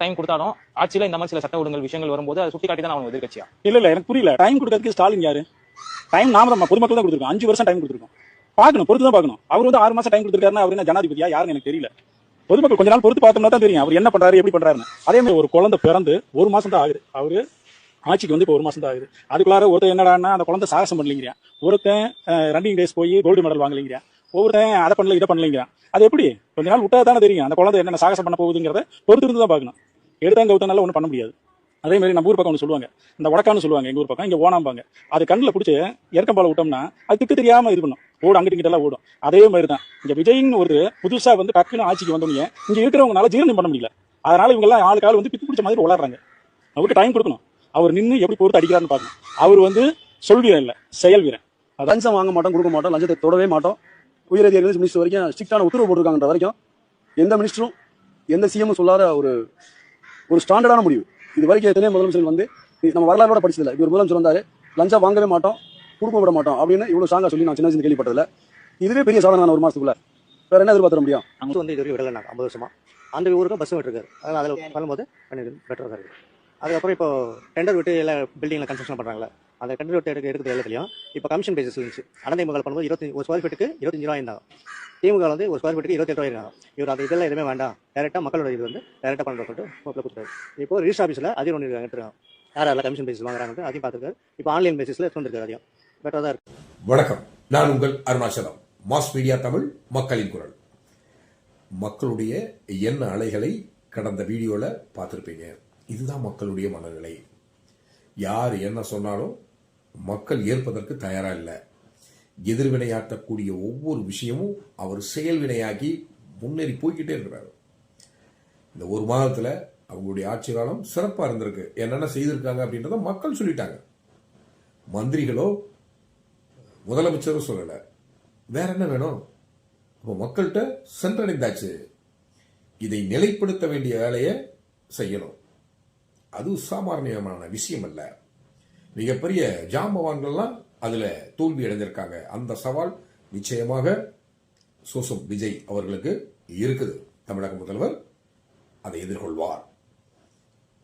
Time கொடுத்தாலும் ஆட்சியில இந்த மாதிரி சில சட்ட ஒழுங்கல் விஷயங்கள் வரும்போது அதை சுட்டி காட்டி தான் அவங்க எதிர்க்கட்சியா? இல்ல எனக்கு புரியல. டைம் கொடுக்கறதுக்கு ஸ்டாலின் யாரு? டைம் நாம தான் பொதுமக்கள் தான் கொடுத்துருக்கோம். 5 வருஷம் டைம் கொடுத்துருக்கோம். பார்க்கணும், பொறுத்து தான் பார்க்கணும். அவர் வந்து 6 மாசம் டைம் கொடுத்துருக்காருன்னா அவர் என்ன ஜனாதிபதியா யாருன்னு எனக்கு தெரியல. பொதுமக்கள் கொஞ்ச நாள் பொறுத்து பார்த்தோம்னா தான் தெரியும் அவர் என்ன பண்றாரு, எப்படி பண்றாருன்னு. அதே மாதிரி ஒரு குழந்தை பிறந்து 1 மாசம் தான் ஆகுது. அவரு ஆட்சிக்கு வந்து இப்போ 1 மாசம் தான் ஆகுது. அதுக்குள்ளார ஒருத்தர் என்னடான்னா அந்த குழந்தை சாகசம் பண்ணலைங்கிறான், ஒருத்தன் ரன்னிங் ரேஸ் போய் கோல்டு மெடல் வாங்கலைங்கிறான், ஒவ்வொருத்தன் அதை பண்ணல இதை பண்ணலைங்கிறான். அது எப்படி? கொஞ்ச நாள் விட்டா தானே தெரியும் அந்த குழந்தை என்னென்ன சாகசம் பண்ண போகுதுங்கிறத பொறுத்து இருந்து தான் பார்க்கணும். எடுத்தாங்க கவுத்தனால ஒன்றும் பண்ண முடியாது. அதே மாதிரி நம்ம ஊர் பக்கம் ஒன்று சொல்லுவாங்க, இந்த உடக்கான்னு சொல்லுவாங்க எங்க ஊர் பக்கம், இங்க ஓனாம்பாங்க. அது கண்ணில் பிடிச்சி இறக்கம்பால விட்டோம்னா அது திட்டு தெரியாம இது பண்ணும், ஓடும் அங்கிட்டு கிட்டலாம் ஓடும். அதே மாதிரி தான் இங்க விஜய்னு ஒரு புதுசா வந்து டக்குன்னு ஆட்சிக்கு வந்தோடனே இங்க இருக்கிறவங்களால ஜீரணம் பண்ண முடியல. அதனால இவங்க எல்லாம் ஆளுக்கு ஆள் வந்து பித்து பிடிச்ச மாதிரி விளாடுறாங்க. அவருக்கு டைம் கொடுக்கணும். அவர் நின்று எப்படி பொறுத்து அடிக்கிறாருன்னு பார்க்கணும். அவர் வந்து சொல்வீரன் இல்ல, செயல் வீரன். லஞ்சம் வாங்க மாட்டோம், கொடுக்க மாட்டோம், லஞ்சத்தை தொடவே மாட்டோம். உயரதிகாரிகள் மினிஸ்டர் வரைக்கும் ஸ்ட்ரிக்டான உத்தரவு போட்டிருக்காங்கன்ற வரைக்கும் எந்த மினிஸ்டரும் எந்த சிஎம்மும் சொல்லாத ஒரு ஸ்டாண்டர்டான முடிவு. இது வரைக்கும் எத்தனையோ முதலமைச்சர் வந்து நம்ம வரலாறோட படிச்சதில்லை. இது ஒரு முதலமைச்சர் வந்தாரு, லஞ்சம் வாங்கவே மாட்டோம், கொடுக்க விட மாட்டோம் அப்படின்னு இவ்வளவு ஸ்ட்ராங்கா சொல்லி நான் சின்ன சின்ன கேள்விப்பட்டதில்ல. இதுவே பெரிய சாதனை. 1 மாசத்துக்குள்ள வேற என்ன எதிர்பார்த்த முடியும்? அங்கே வந்து இது வரைக்கும் விடலை. 50 வருஷமா அந்த ஊருக்கு பஸ் விட்டுருக்காரு. அதில் பண்ணும்போது பெட்டராக தான் இருக்குது. அதுக்கப்புறம் இப்போ டெண்டர் விட்டு எல்லா பில்டிங்கில் கன்ஸ்ட்ரக்ஷன் பண்ணுறாங்களே, அந்த டெண்டர் விட்டு எடுக்கிறது எல்லாத்துலையும் இப்போ கமிஷன் பேசிஸ் இருந்துச்சு. அனந்தை மகள் பண்ணும்போது ஒரு ஸ்கொயர் ஃபீட்டுக்கு 25 ரூபாய் இருந்தாங்க. திமுக வந்து ஒரு ஸ்கொயர் ஃபீட்டுக்கு 27 ரூபாய் இருந்தாங்க. இவர் அந்த இதெல்லாம் எதுவுமே வேண்டாம், டேரெக்டாக மக்களோட இது வந்து டேரெக்டாக பண்ணுற சொல்லிட்டு போக்கில் கொடுத்தாரு. இப்போ ரிஜிஸ்டர் ஆஃபீஸில் அதையும் ஒன்று எடுத்துருக்காங்க. யாரெல்லாம் கமிஷன் பேசிஸ் வாங்குறாங்க அதையும் பார்த்துருக்காரு. இப்போ ஆன்லைன் பேசிஸில் எடுத்துருக்காரு. அதையும் பெட்டராக தான் இருக்குது. வணக்கம், நான் உங்கள் அருணாச்சலம். மாஸ் மீடியா தமிழ், மக்களின் குரல். மக்களுடைய எண்ண அலைகளை கடந்த வீடியோல பார்த்துருப்பீங்க. இதுதான் மக்களுடைய மனநிலை. யார் என்ன சொன்னாலும் மக்கள் ஏற்பதற்கு தயாரா இல்லை. எதிர்வினையாற்றக்கூடிய ஒவ்வொரு விஷயமும் அவர் செயல் வினையாகி முன்னேறி போய்கிட்டே இருக்கிறார். இந்த 1 மாதத்துல அவங்களுடைய ஆட்சி காலம் சிறப்பா இருந்திருக்கு. என்னென்ன செய்திருக்காங்க அப்படின்றத மக்கள் சொல்லிட்டாங்க. மந்திரிகளோ முதலமைச்சரும் சொல்லல. வேற என்ன வேணும்? இப்போ மக்கள்கிட்ட சென்றடைந்தாச்சு. இதை நிலைப்படுத்த வேண்டிய வேலையை செய்யணும். அது சாமானியமான விஷயம் அல்ல. மிகப்பெரிய ஜாம்பவான்கள்லாம் அதுல தோல்வி அடைஞ்சிருக்காங்க. அந்த சவால் நிச்சயமாக சோசம் விஜய் அவர்களுக்கு இருக்குது. தமிழக முதல்வர் அதை எதிர்கொள்வார்.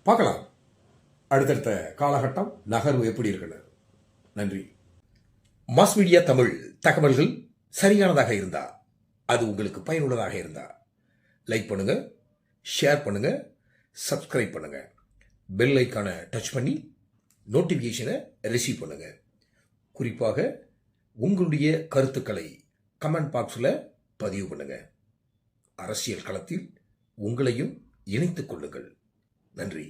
பார்க்கலாம் அடுத்தடுத்த காலகட்டம் நகர்வு எப்படி இருக்குன்னு. நன்றி. மாஸ் மீடியா தமிழ் தகவல்கள் சரியானதாக இருந்தா, அது உங்களுக்கு பயனுள்ளதாக இருந்தா லைக் பண்ணுங்க, ஷேர் பண்ணுங்க, சப்ஸ்கிரைப் பண்ணுங்க, பெல் ஐக்கானை டச் பண்ணி நோட்டிபிகேஷனை ரிசீவ் பண்ணுங்க. குறிப்பாக உங்களுடைய கருத்துக்களை கமெண்ட் பாக்ஸில் பதிவு பண்ணுங்க. அரசியல் களத்தில் உங்களையும் இணைத்துக் கொள்ளுங்கள். நன்றி.